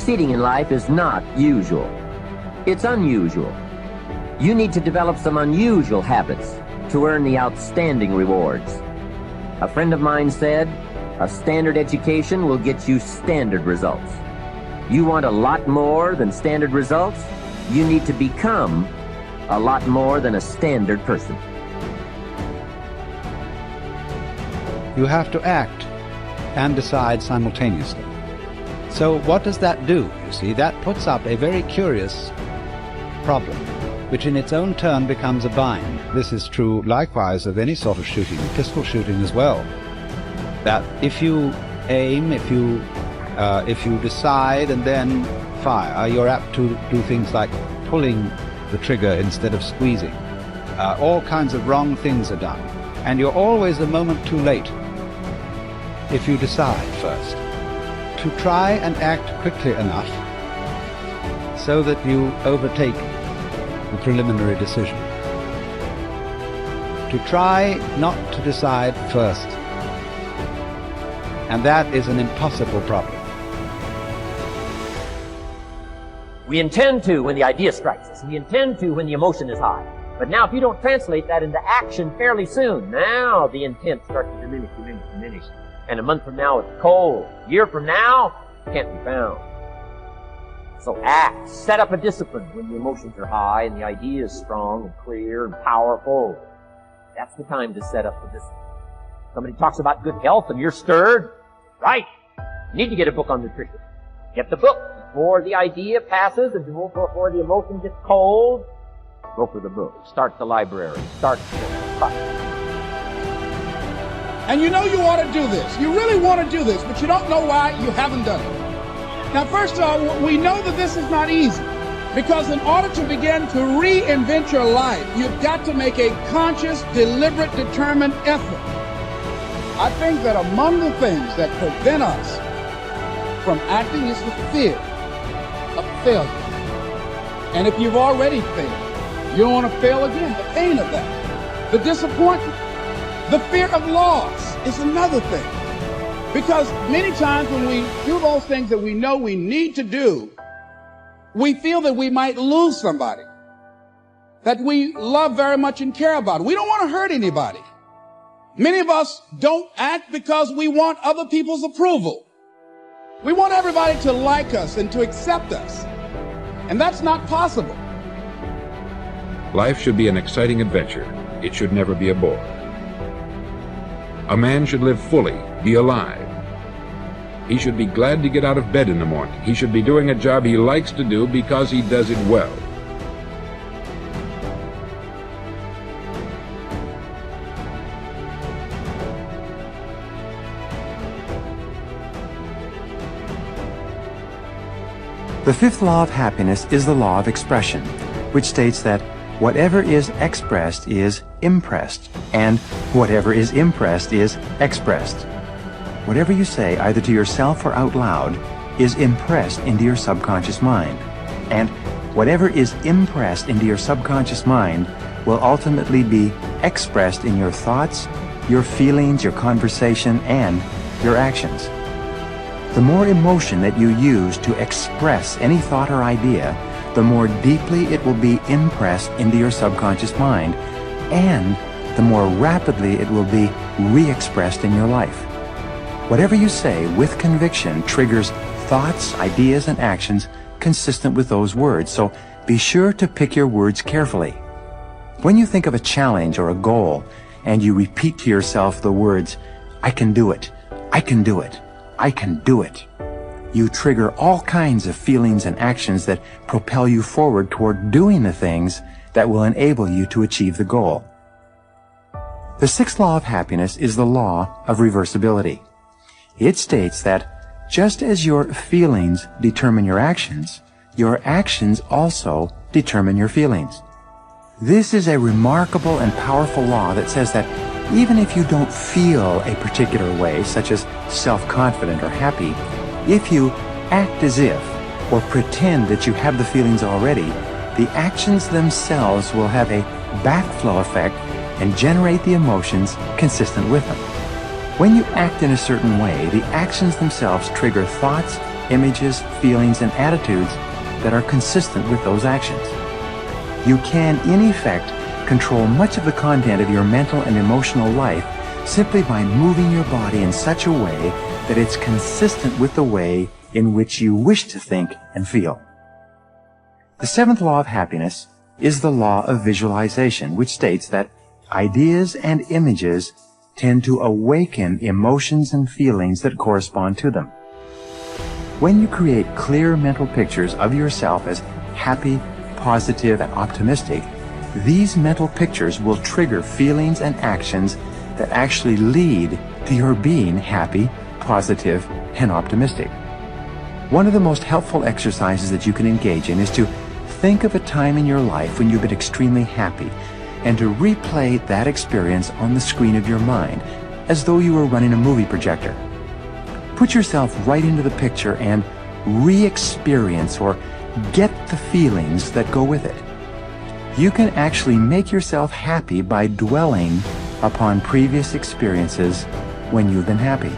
Succeeding in life is not usual. It's unusual. You need to develop some unusual habits to earn the outstanding rewards. A friend of mine said, a standard education will get you standard results. You want a lot more than standard results? You need to become a lot more than a standard person. You have to act and decide simultaneously. So what does that do? You see, that puts up a very curious problem, which in its own turn becomes a bind. This is true likewise of any sort of shooting, pistol shooting as well. That if you aim, if you decide and then fire, you're apt to do things like pulling the trigger instead of squeezing. All kinds of wrong things are done. And you're always a moment too late if you decide first. To try and act quickly enough so that you overtake the preliminary decision. To try not to decide first. And that is an impossible problem. We intend to when the idea strikes us. We intend to when the emotion is high. But now if you don't translate that into action fairly soon, now the intent starts to diminish. And a month from now it's cold. A year from now, it can't be found. So act. Set up a discipline when the emotions are high and the idea is strong and clear and powerful. That's the time to set up the discipline. Somebody talks about good health and you're stirred. Right. You need to get a book on nutrition. Get the book before the idea passes and before the emotion gets cold. Go for the book. Start the library. Start the book. And you know you ought to do this. You really want to do this, but you don't know why you haven't done it. Now, first of all, we know that this is not easy, because in order to begin to reinvent your life, you've got to make a conscious, deliberate, determined effort. I think that among the things that prevent us from acting is the fear of failure. And if you've already failed, you don't want to fail again. The pain of that, the disappointment. The fear of loss is another thing. Because many times when we do those things that we know we need to do, we feel that we might lose somebody that we love very much and care about. We don't want to hurt anybody. Many of us don't act because we want other people's approval. We want everybody to like us and to accept us. And that's not possible. Life should be an exciting adventure. It should never be a bore. A man should live fully, be alive. He should be glad to get out of bed in the morning. He should be doing a job he likes to do because he does it well. The fifth law of happiness is the law of expression, which states that whatever is expressed is impressed, and whatever is impressed is expressed. Whatever you say, either to yourself or out loud, is impressed into your subconscious mind. And whatever is impressed into your subconscious mind will ultimately be expressed in your thoughts, your feelings, your conversation, and your actions. The more emotion that you use to express any thought or idea, the more deeply it will be impressed into your subconscious mind, and the more rapidly it will be re-expressed in your life. Whatever you say with conviction triggers thoughts, ideas, and actions consistent with those words, so be sure to pick your words carefully. When you think of a challenge or a goal, and you repeat to yourself the words, "I can do it, I can do it, I can do it," you trigger all kinds of feelings and actions that propel you forward toward doing the things that will enable you to achieve the goal. The sixth law of happiness is the law of reversibility. It states that just as your feelings determine your actions also determine your feelings. This is a remarkable and powerful law that says that even if you don't feel a particular way, such as self-confident or happy, if you act as if or pretend that you have the feelings already, the actions themselves will have a backflow effect and generate the emotions consistent with them. When you act in a certain way, the actions themselves trigger thoughts, images, feelings, and attitudes that are consistent with those actions. You can, in effect, control much of the content of your mental and emotional life simply by moving your body in such a way that it's consistent with the way in which you wish to think and feel. The seventh law of happiness is the law of visualization, which states that ideas and images tend to awaken emotions and feelings that correspond to them. When you create clear mental pictures of yourself as happy, positive, and optimistic, these mental pictures will trigger feelings and actions that actually lead to your being happy, positive, and optimistic. One of the most helpful exercises that you can engage in is to think of a time in your life when you've been extremely happy and to replay that experience on the screen of your mind as though you were running a movie projector. Put yourself right into the picture and re-experience or get the feelings that go with it. You can actually make yourself happy by dwelling upon previous experiences when you've been happy.